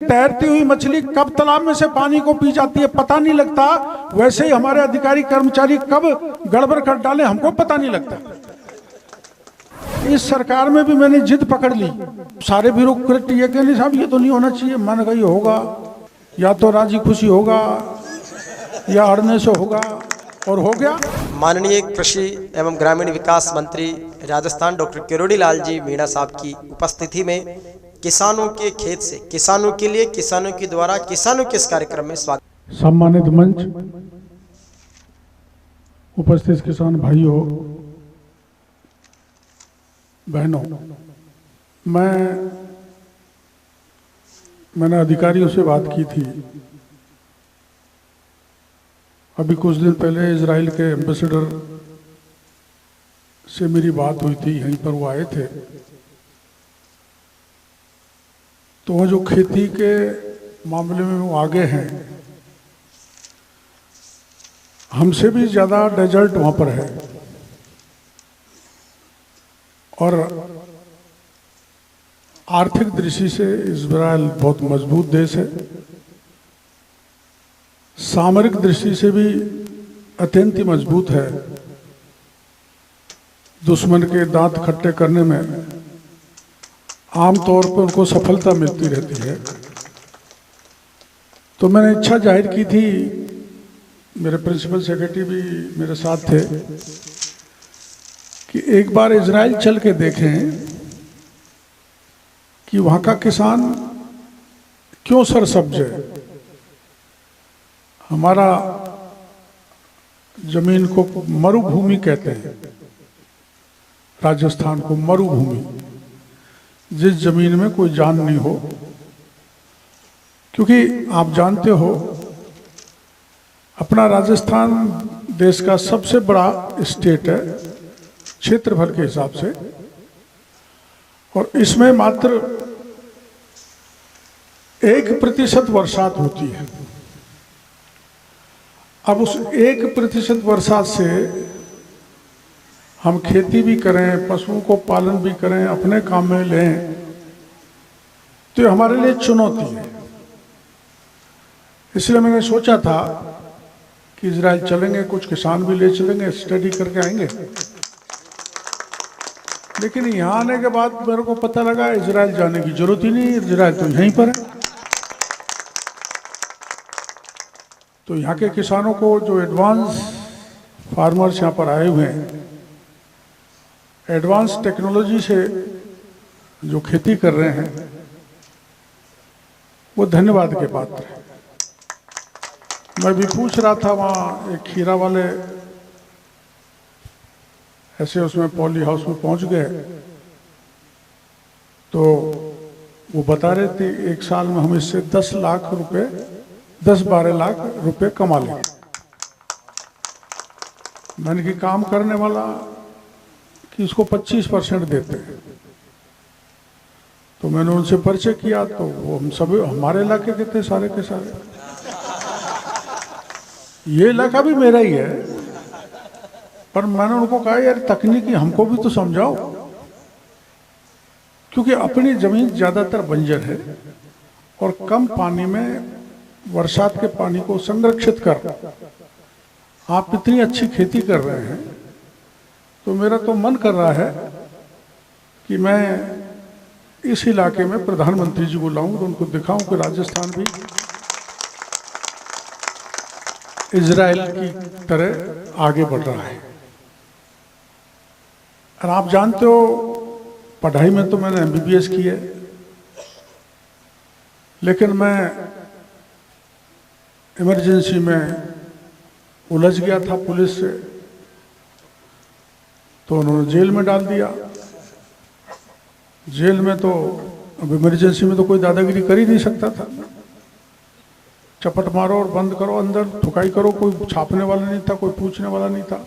तैरती हुई मछली कब तालाब में से पानी को पी जाती है पता नहीं लगता, वैसे ही हमारे अधिकारी कर्मचारी कब गड़बड़ कर डाले हमको पता नहीं लगता। इस सरकार में भी मैंने जिद पकड़ ली, सारे ब्यूरोक्रेट ये कहने साहब ये तो नहीं होना चाहिए, मन का ये होगा या तो राजी खुशी होगा या अड़ने से होगा, और हो गया। माननीय कृषि एवं ग्रामीण विकास मंत्री राजस्थान डॉक्टर किरोड़ी लाल जी मीणा साहब की उपस्थिति में किसानों के खेत से किसानों के लिए किसानों के द्वारा किसानों के इस कार्यक्रम में स्वागत। सम्मानित मंच, उपस्थित किसान भाइयों बहनों, मैंने अधिकारियों से बात की थी। अभी कुछ दिन पहले इजराइल के एम्बेसडर से मेरी बात हुई थी, यहीं पर वो आए थे। तो वो जो खेती के मामले में वो आगे हैं, हमसे भी ज़्यादा डेजर्ट वहाँ पर है, और आर्थिक दृष्टि से इजराइल बहुत मजबूत देश है, सामरिक दृष्टि से भी अत्यंत ही मजबूत है। दुश्मन के दांत खट्टे करने में आमतौर पर उनको सफलता मिलती रहती है। तो मैंने इच्छा जाहिर की थी, मेरे प्रिंसिपल सेक्रेटरी भी मेरे साथ थे, कि एक बार इजराइल चल के देखें कि वहाँ का किसान क्यों सरसब्ज है। हमारा जमीन को मरुभूमि कहते हैं, राजस्थान को मरुभूमि, जिस जमीन में कोई जान नहीं हो। क्योंकि आप जानते हो अपना राजस्थान देश का सबसे बड़ा स्टेट है क्षेत्रफल के हिसाब से, और इसमें मात्र 1% बरसात होती है। अब उस 1% बरसात से हम खेती भी करें, पशुओं को पालन भी करें, अपने काम में लें, तो ये हमारे लिए चुनौती है। इसलिए मैंने सोचा था कि इजराइल चलेंगे, कुछ किसान भी ले चलेंगे, स्टडी करके आएंगे। लेकिन यहाँ आने के बाद मेरे को पता लगा इजराइल जाने की जरूरत ही नहीं, इजराइल तो यहीं पर है। तो यहाँ के किसानों को, जो एडवांस फार्मर्स यहाँ पर आए हुए हैं, एडवांस टेक्नोलॉजी से जो खेती कर रहे हैं, वो धन्यवाद के पात्र है। मैं भी पूछ रहा था, वहाँ एक खीरा वाले ऐसे उसमें पॉली हाउस में पहुंच गए, तो वो बता रहे थे एक साल में हम इससे 10-12 लाख रुपए कमा लेंगे। मैंने कि काम करने वाला कि इसको 25% देते हैं। तो मैंने उनसे परिचय किया, तो वो हम सभी हमारे इलाके के थे, सारे के सारे। ये इलाका भी मेरा ही है, पर मैंने उनको कहा यार तकनीकी हमको भी तो समझाओ, क्योंकि अपनी जमीन ज्यादातर बंजर है और कम पानी में बरसात के पानी को संरक्षित कर आप इतनी अच्छी खेती कर रहे हैं। तो मेरा तो मन कर रहा है कि मैं इस इलाके में प्रधानमंत्री जी को लाऊं, तो उनको दिखाऊं कि राजस्थान भी इजराइल की तरह आगे बढ़ रहा है। और आप जानते हो पढ़ाई में तो मैंने MBBS की है, लेकिन मैं इमरजेंसी में उलझ गया था पुलिस से, तो उन्होंने जेल में डाल दिया। जेल में तो अब इमरजेंसी में तो कोई दादागिरी कर ही नहीं सकता था, चपट मारो और बंद करो, अंदर ठुकाई करो, कोई छापने वाला नहीं था, कोई पूछने वाला नहीं था।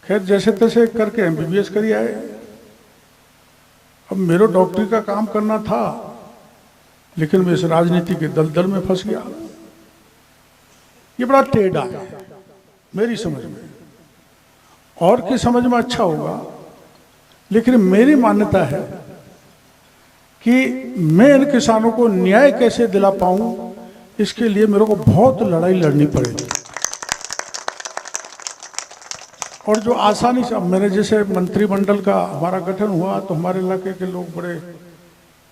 खैर जैसे तैसे करके MBBS करी आए। अब मेरे डॉक्टरी का काम करना था, लेकिन मैं इस राजनीति के दलदल में फंस गया। ये बड़ा टेढ़ा है मेरी समझ में, और की समझ में अच्छा होगा, लेकिन मेरी मान्यता है कि मैं इन किसानों को न्याय कैसे दिला पाऊं, इसके लिए मेरे को बहुत लड़ाई लड़नी पड़ेगी। और जो आसानी से, अब मेरे जैसे मंत्रिमंडल का हमारा गठन हुआ तो हमारे इलाके के लोग बड़े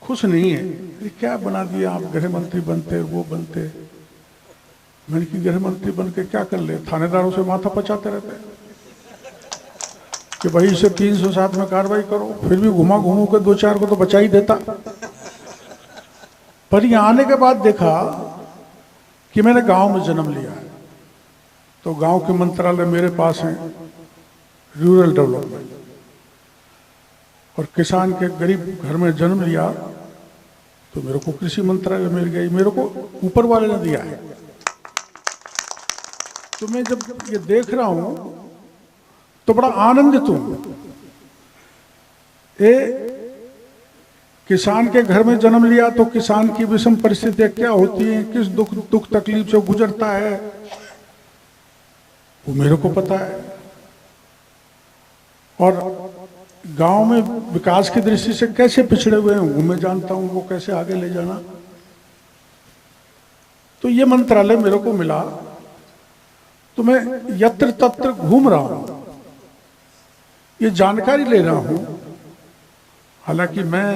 खुश नहीं है, ये क्या बना दिया आप, गृह मंत्री बनते वो बनते। मैंने कि गृह मंत्री बन के क्या कर ले, थानेदारों से माथा पचाते रहते हैं कि भाई इसे 307 में कार्रवाई करो, फिर भी घुमा घूमू के 2-4 को तो बचा ही देता। पर यहाँ आने के बाद देखा कि मैंने गांव में जन्म लिया है, तो गांव के मंत्रालय मेरे पास हैं, रूरल डेवलपमेंट, और किसान के गरीब घर में जन्म लिया तो मेरे को कृषि मंत्रालय मिल गई, मेरे को ऊपर वाले ने दिया है। तो मैं जब ये देख रहा हूं तो बड़ा आनंदित हूं। किसान के घर में जन्म लिया तो किसान की विषम परिस्थितियां क्या होती हैं, किस दुख तकलीफ से गुजरता है, वो मेरे को पता है। और गांव में विकास की दृष्टि से कैसे पिछड़े हुए हैं वो मैं जानता हूं, वो कैसे आगे ले जाना। तो ये मंत्रालय मेरे को मिला तो मैं यत्र तत्र घूम रहा हूं, ये जानकारी ले रहा हूं। हालांकि मैं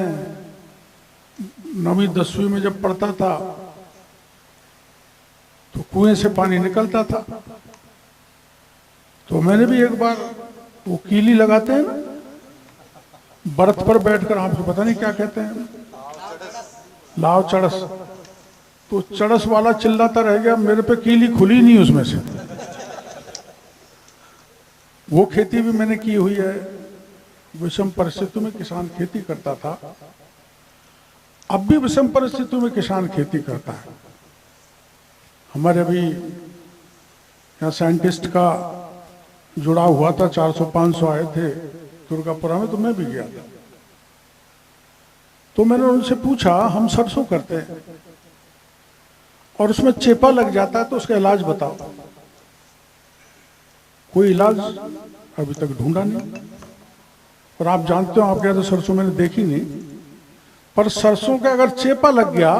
9वीं 10वीं में जब पढ़ता था तो कुएं से पानी निकलता था, तो मैंने भी एक बार वो कीली लगाते हैं ना, बर्थ पर बैठकर, आपको पता नहीं क्या कहते हैं, लाव चड़स, तो चड़स वाला चिल्लाता रह गया, मेरे पे कीली खुली नहीं उसमें से। वो खेती भी मैंने की हुई है, विषम परिस्थितियों में किसान खेती करता था, अब भी विषम परिस्थितियों में किसान खेती करता है। हमारे अभी यहाँ साइंटिस्ट का जुड़ा हुआ था, 400-500 आए थे दुर्गापुरा में, तो मैं भी गया था। तो मैंने उनसे पूछा, हम सरसों करते हैं और उसमें चेपा लग जाता है तो उसका इलाज बताओ। कोई इलाज अभी तक ढूंढा नहीं। और आप जानते हो, आप क्या, तो सरसों मैंने देखी नहीं, पर सरसों का अगर चेपा लग गया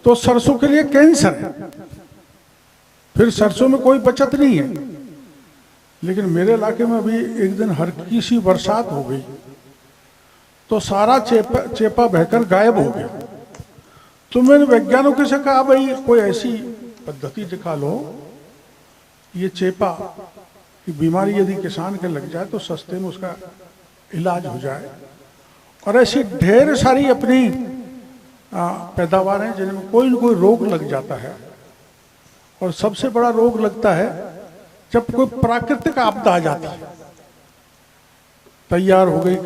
तो सरसों के लिए कैंसर है, फिर सरसों में कोई बचत नहीं है। लेकिन मेरे इलाके में अभी एक दिन हल्की सी बरसात हो गई तो सारा चेपा बहकर गायब हो गया। तो मैंने वैज्ञानिकों से कहा, भाई कोई ऐसी पद्धति दिखा लो, ये चेपा की बीमारी यदि किसान के लग जाए तो सस्ते में उसका इलाज हो जाए। और ऐसी ढेर सारी अपनी पैदावार हैं जिनमें कोई न कोई रोग लग जाता है, और सबसे बड़ा रोग लगता है जब कोई प्राकृतिक आपदा आ जाती है। तैयार हो गई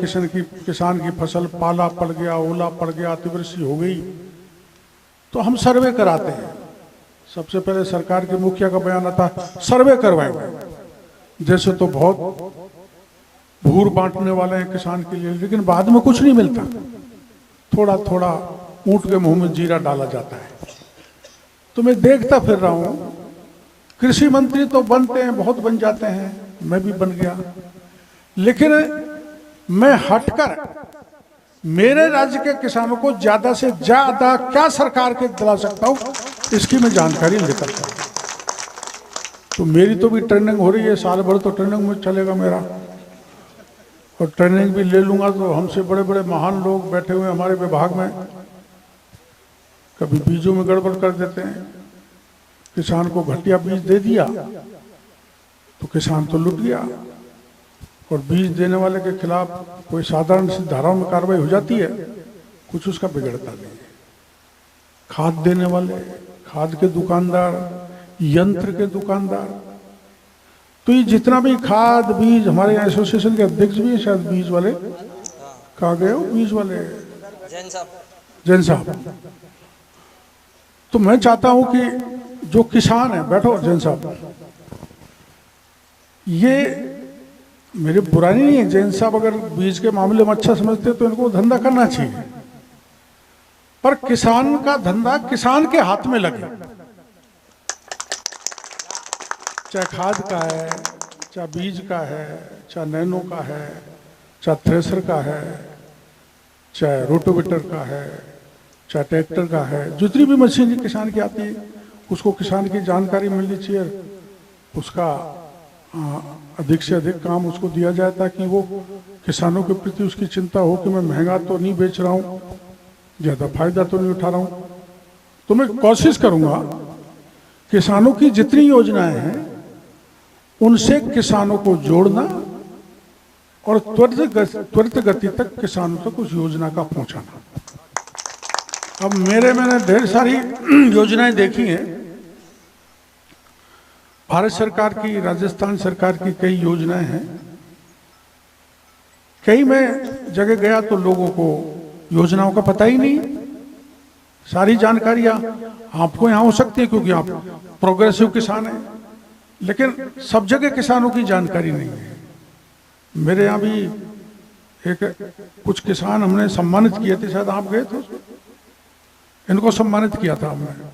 किसान की फसल, पाला पड़ गया, ओला पड़ गया, अतिवृष्टि हो गई, तो हम सर्वे कराते हैं। सबसे पहले सरकार के मुखिया का बयान आता है, सर्वे करवाएंगे। जैसे तो बहुत भूर बांटने वाले हैं किसान के लिए, लेकिन बाद में कुछ नहीं मिलता, थोड़ा थोड़ा ऊंट के मुंह में जीरा डाला जाता है। तो मैं देखता फिर रहा हूं, कृषि मंत्री तो बनते हैं, बहुत बन जाते हैं, मैं भी बन गया, लेकिन मैं हटकर मेरे राज्य के किसानों को ज्यादा से ज्यादा क्या सरकार के दिला सकता हूं, इसकी मैं जानकारी लेकर था। तो मेरी तो भी ट्रेनिंग हो रही है, साल भर तो ट्रेनिंग में चलेगा मेरा, और ट्रेनिंग भी ले लूंगा तो हमसे बड़े बड़े महान लोग बैठे हुए हमारे विभाग में, कभी बीजों में गड़बड़ कर देते हैं, किसान को घटिया बीज दे दिया तो किसान तो लुट गया, और बीज देने वाले के खिलाफ कोई साधारण सी धाराओं में कार्रवाई हो जाती है, कुछ उसका बिगड़ता नहीं है। खाद देने वाले, खाद के दुकानदार, यंत्र के दुकानदार, तो ये जितना भी खाद बीज, हमारे यहाँ एसोसिएशन के अध्यक्ष भी है शायद बीज वाले, कहा गए हो बीज वाले, जैन साहब। तो मैं चाहता हूं कि जो किसान है, बैठो जैन साहब, ये मेरी बुराई नहीं है, जैन साहब अगर बीज के मामले में अच्छा समझते तो इनको धंधा करना चाहिए, पर किसान का धंधा किसान के हाथ में लगे, चाहे खाद का है, चाहे बीज का है, चाहे नैनो का है, चाहे थ्रेसर का है, चाहे रोटोवेटर का है, चाहे ट्रैक्टर का है, जितनी भी मशीनरी किसान की आती है उसको किसान की जानकारी मिलनी चाहिए, उसका अधिक से अधिक काम उसको दिया जाए ताकि वो किसानों के प्रति उसकी चिंता हो कि मैं महंगा तो नहीं बेच रहा हूँ, ज़्यादा फायदा तो नहीं उठा रहा हूँ। तो मैं कोशिश करूँगा किसानों की जितनी योजनाएं हैं उनसे किसानों को जोड़ना और त्वरित गति तक किसानों तक उस योजना का पहुंचाना। अब मैंने ढेर सारी योजनाएं देखी हैं, भारत सरकार की, राजस्थान सरकार की कई योजनाएं हैं। कई मैं जगह गया तो लोगों को योजनाओं का पता ही नहीं, सारी जानकारियां आपको यहाँ हो सकती है क्योंकि आप प्रोग्रेसिव किसान हैं, लेकिन सब जगह किसानों की जानकारी नहीं है। मेरे यहाँ भी एक कुछ किसान हमने सम्मानित किए थे, शायद आप गए थे, इनको सम्मानित किया था हमने।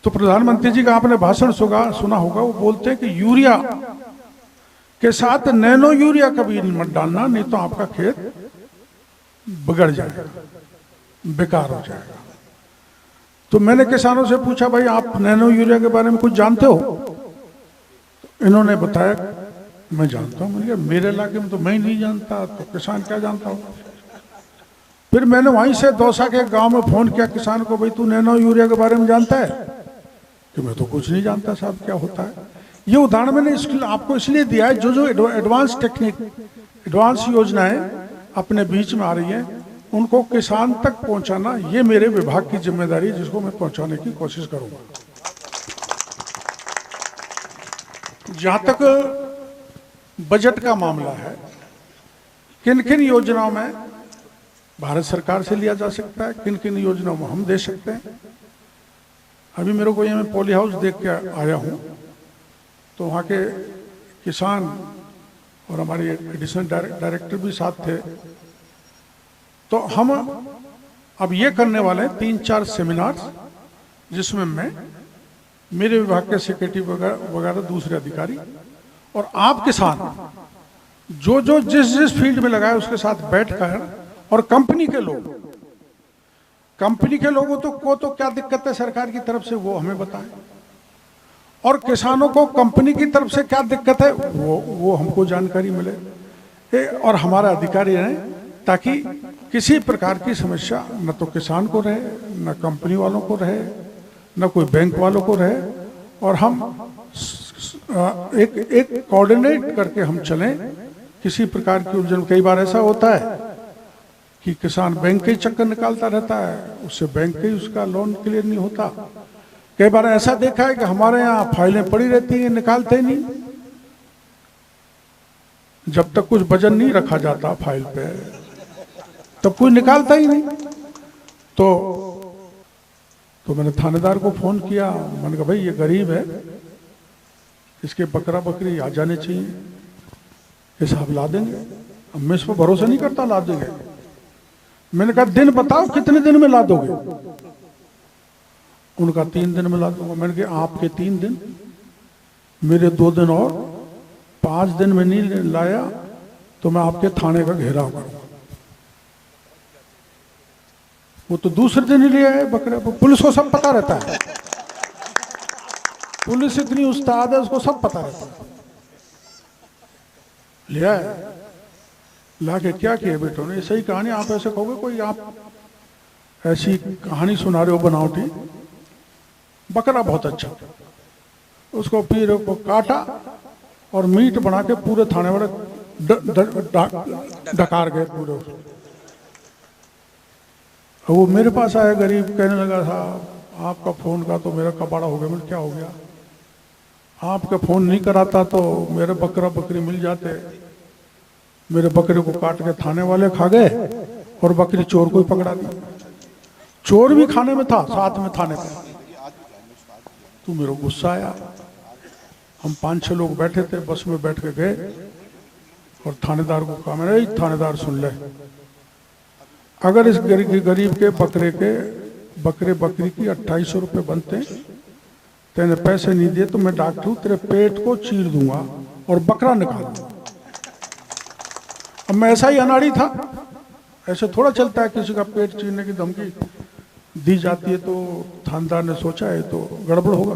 तो प्रधानमंत्री जी का आपने भाषण सुना होगा, वो बोलते हैं कि यूरिया के साथ नैनो यूरिया कभी मत डालना, नहीं तो आपका खेत बिगड़ जाएगा, बेकार हो जाएगा। तो मैंने किसानों से पूछा, भाई आप नैनो यूरिया के बारे में कुछ जानते हो? इन्होंने बताया मैं जानता हूँ। मैंने कहा मेरे इलाके में तो मैं ही नहीं जानता, तो किसान क्या जानता हो। फिर मैंने वहीं से दौसा के गांव में फोन किया किसान को, भाई तू नैनो यूरिया के बारे में जानता है? कि मैं तो कुछ नहीं जानता साहब, क्या होता है। ये उदाहरण मैंने आपको इसलिए दिया है, जो एडवांस टेक्निक, एडवांस योजनाएं अपने बीच में आ रही हैं उनको किसान तक पहुंचाना, ये मेरे विभाग की जिम्मेदारी है, जिसको मैं पहुंचाने की कोशिश करूंगा। जहां तक बजट का मामला है, किन किन योजनाओं में भारत सरकार से लिया जा सकता है, किन किन योजनाओं में हम दे सकते हैं। अभी मेरे को ये मैं पॉली हाउस देख के आया हूँ, तो वहाँ के किसान और हमारे एडिशनल डायरेक्टर भी साथ थे। तो हम अब ये करने वाले हैं 3-4 सेमिनार, जिसमें मैं, मेरे विभाग के सेक्रेटरी वगैरह दूसरे अधिकारी और आप किसान जो जिस फील्ड में लगाए उसके साथ बैठकर, और कंपनी के लोगों को तो क्या दिक्कत है सरकार की तरफ से वो हमें बताएं, और किसानों को कंपनी की तरफ से क्या दिक्कत है वो हमको जानकारी मिले और हमारा अधिकारी रहे, ताकि किसी प्रकार की समस्या न तो किसान को रहे, न कंपनी वालों को रहे, न कोई बैंक वालों को रहे, और हम एक कोऑर्डिनेट करके हम चलें। किसी प्रकार की उलझन, कई बार ऐसा होता है कि किसान बैंक के चक्कर निकालता रहता है, उससे बैंक के उसका लोन क्लियर नहीं होता। कई बार ऐसा देखा है कि हमारे यहाँ फाइलें पड़ी रहती हैं, निकालते ही नहीं, जब तक कुछ वजन नहीं रखा जाता फाइल पे तब कोई निकालता ही नहीं। तो मैंने थानेदार को फोन किया, मैंने कहा भाई ये गरीब है, इसके बकरा बकरी आ जाने चाहिए, ये साहब ला देंगे। अब मैं इस पर भरोसा नहीं करता, ला देंगे। मैंने कहा दिन बताओ कितने दिन में ला दोगे? उनका 3 दिन में ला दूंगा। मैंने कहा आपके 3 दिन, मेरे 2 दिन और, 5 दिन में नहीं लाया तो मैं आपके थाने का घेराव करूंगा। वो तो दूसरे दिन ही ले आए बकरे। पुलिस को सब पता रहता है, पुलिस इतनी उस्ताद है, उसको सब पता रहता है। ले आए, लाके क्या किया बेटों ने, सही कहानी। आप ऐसे कहोगे कोई आप ऐसी कहानी सुना रहे हो बनावटी। बकरा बहुत अच्छा, उसको फिर को काटा और मीट बना के पूरे थाने वाले डकार गए पूरे। वो मेरे पास आया गरीब, कहने लगा था आपका फोन का तो मेरा कबाड़ा हो गया। मैंने क्या हो गया? आपका फोन नहीं कराता तो मेरे बकरा बकरी मिल जाते। मेरे बकरे को काट के थाने वाले खा गए और बकरी चोर को ही पकड़ा दी। चोर भी खाने में था, साथ में थाने पे। तो मेरे को गुस्सा आया। हम 5-6 लोग बैठे थे, बस में बैठ के गए और थानेदार को कहा, मैंने थानेदार सुन ले, अगर इस गरीब के बकरे बकरी की 2800 रुपये बनते, तेने पैसे नहीं दिए तो मैं डॉक्टर हूं, तेरे पेट को चीर दूंगा और बकरा निकाल दूंगा। अब मैं ऐसा ही अनाड़ी था, ऐसे थोड़ा चलता है, किसी का पेट छीनने की धमकी दी जाती है तो थानेदार ने सोचा है तो गड़बड़ होगा।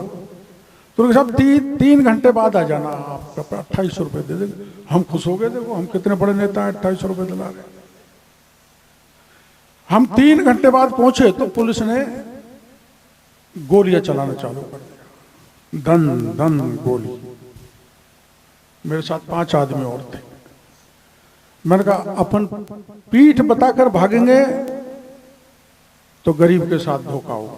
तो साहब 3 घंटे बाद आ जाना, आपका 2800 रुपये दे देंगे। हम खुश हो गए, देखो हम कितने बड़े नेता हैं, 2800 रुपये दिला रहे। हम 3 घंटे बाद पहुंचे तो पुलिस ने गोलियां चलाना चालू कर दिया, धन धन गोली। मेरे साथ 5 आदमी और थे। मैंने कहा अपन पीठ बताकर भागेंगे तो गरीब के साथ धोखा होगा,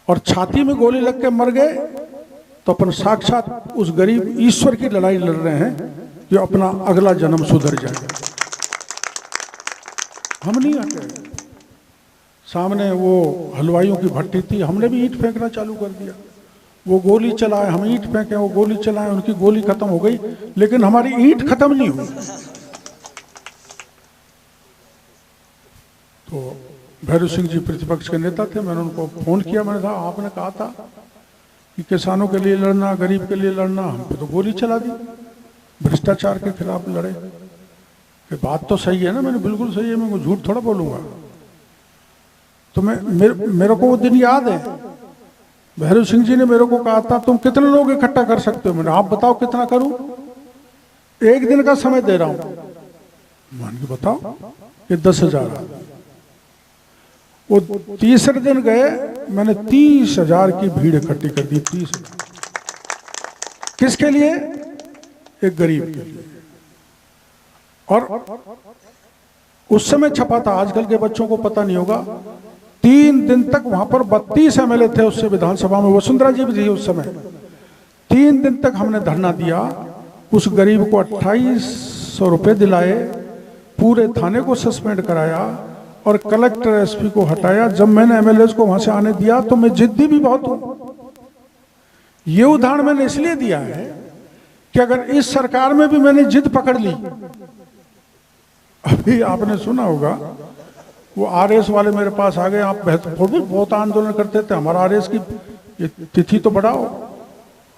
और छाती में गोली लग के मर गए तो अपन साक्षात उस गरीब ईश्वर की लड़ाई लड़ रहे हैं कि अपना अगला जन्म सुधर जाएगा। हम नहीं हटे। सामने वो हलवाइयों की भट्टी थी, हमने भी ईंट फेंकना चालू कर दिया। वो गोली चलाए, हम ईंट फेंके, वो गोली चलाए, उनकी गोली खत्म हो गई, लेकिन हमारी ईंट खत्म नहीं हुई। तो भैरव सिंह जी प्रतिपक्ष के नेता थे, मैंने उनको फोन किया, मैंने कहा आपने कहा था कि किसानों के लिए लड़ना, गरीब के लिए लड़ना, हम पे तो गोली चला दी, भ्रष्टाचार के खिलाफ लड़े। कि बात तो सही है ना, मैंने बिल्कुल सही है, मैं झूठ थोड़ा बोलूंगा। तो मेरे को वो दिन याद है, भैरव सिंह जी ने मेरे को कहा था तुम कितने लोग इकट्ठा कर सकते हो। मैंने आप बताओ कितना करूं, 1 दिन का समय दे रहा हूं। मान के बताओ कि 10,000। वो तीसरे दिन गए, मैंने 30,000 की भीड़ इकट्ठी कर दी। 30,000 किसके लिए? एक गरीब के लिए। और उस समय छपा था, आजकल के बच्चों को पता नहीं होगा, 3 दिन तक वहां पर 32 MLA थे उससे विधानसभा में, वसुंधरा जी भी थी उस समय। 3 दिन तक हमने धरना दिया, उस गरीब को 2800 रुपये दिलाए, पूरे थाने को सस्पेंड कराया और कलेक्टर एसपी को हटाया। जब मैंने MLA को वहां से आने दिया तो मैं जिद्दी भी बहुत हूं। ये उदाहरण मैंने इसलिए दिया है कि अगर इस सरकार में भी मैंने जिद पकड़ ली, अभी आपने सुना होगा वो RS वाले मेरे पास आ गए, आप बहुत आंदोलन करते थे, हमारा RS की ये तिथि तो बढ़ाओ।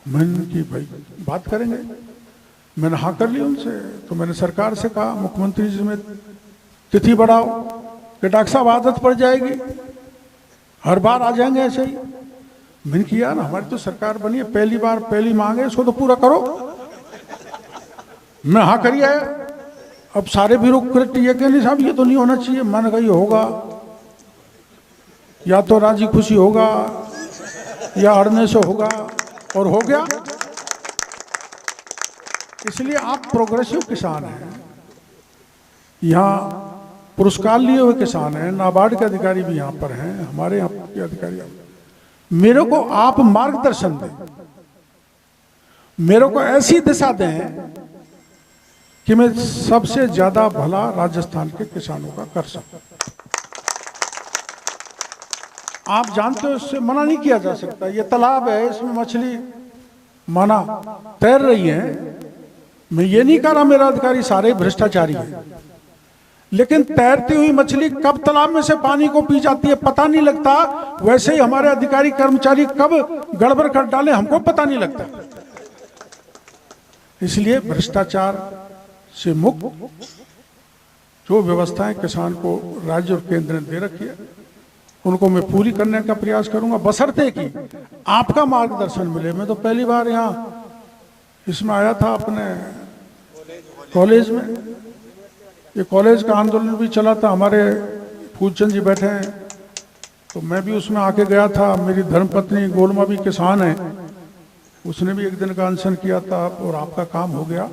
मैंने की भाई बात करेंगे, मैंने हाँ कर ली उनसे। तो मैंने सरकार से कहा मुख्यमंत्री जी में तिथि बढ़ाओ, कि डॉक्टर साहब आदत पड़ जाएगी, हर बार आ जाएंगे ऐसे ही। मैंने किया ना, हमारी तो सरकार बनी है, पहली बार पहली मांग है, इसको तो पूरा करो। मैं हाँ करी आया। अब सारे ब्यूरोक्रेट ये कहने साहब ये तो नहीं होना चाहिए। मैंने कहा ये होगा, या तो राजी खुशी होगा या अड़ने से होगा, और हो गया। इसलिए आप प्रोग्रेसिव किसान हैं, यहाँ पुरस्कार लिए हुए किसान हैं, नाबार्ड के अधिकारी भी यहाँ पर हैं, हमारे यहाँ के अधिकारी। मेरे को आप मार्गदर्शन दें, मेरे को ऐसी दिशा दें कि मैं सबसे ज्यादा भला राजस्थान के किसानों का कर सकूं। आप जानते हो इससे मना नहीं किया जा सकता। ये तालाब है, इसमें मछली माना तैर रही है। मैं ये नहीं कह रहा मेरा अधिकारी सारे भ्रष्टाचारी हैं, लेकिन तैरती हुई मछली कब तालाब में से पानी को पी जाती है पता नहीं लगता। वैसे ही हमारे अधिकारी कर्मचारी कब गड़बड़ कर डाले हमको पता नहीं लगता। इसलिए भ्रष्टाचार से मुक्त जो व्यवस्थाएं किसान को राज्य और केंद्र ने दे रखी है, उनको मैं पूरी करने का प्रयास करूंगा, बशर्ते कि आपका मार्गदर्शन मिले। मैं तो पहली बार यहाँ इसमें आया था अपने कॉलेज में, ये कॉलेज का आंदोलन भी चला था, हमारे फूलचंद जी बैठे हैं, तो मैं भी उसमें आके गया था। मेरी धर्मपत्नी गोलमा भी किसान है, उसने भी 1 दिन का अनशन किया था और आपका काम हो गया।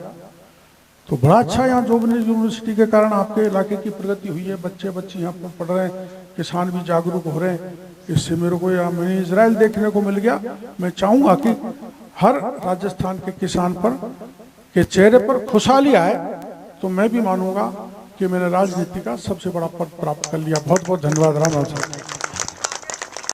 तो बड़ा अच्छा यहाँ जोबनेर यूनिवर्सिटी के कारण आपके इलाके की प्रगति हुई है, बच्चे बच्चे यहाँ पर पढ़ रहे हैं, किसान भी जागरूक हो रहे हैं। इससे मेरे को यहाँ मिनी इजराइल देखने को मिल गया। मैं चाहूँगा कि हर राजस्थान के किसान पर के चेहरे पर खुशहाली आए, तो मैं भी मानूंगा कि मैंने राजनीति का सबसे बड़ा पद प्राप्त कर लिया। बहुत बहुत धन्यवाद। राम राम।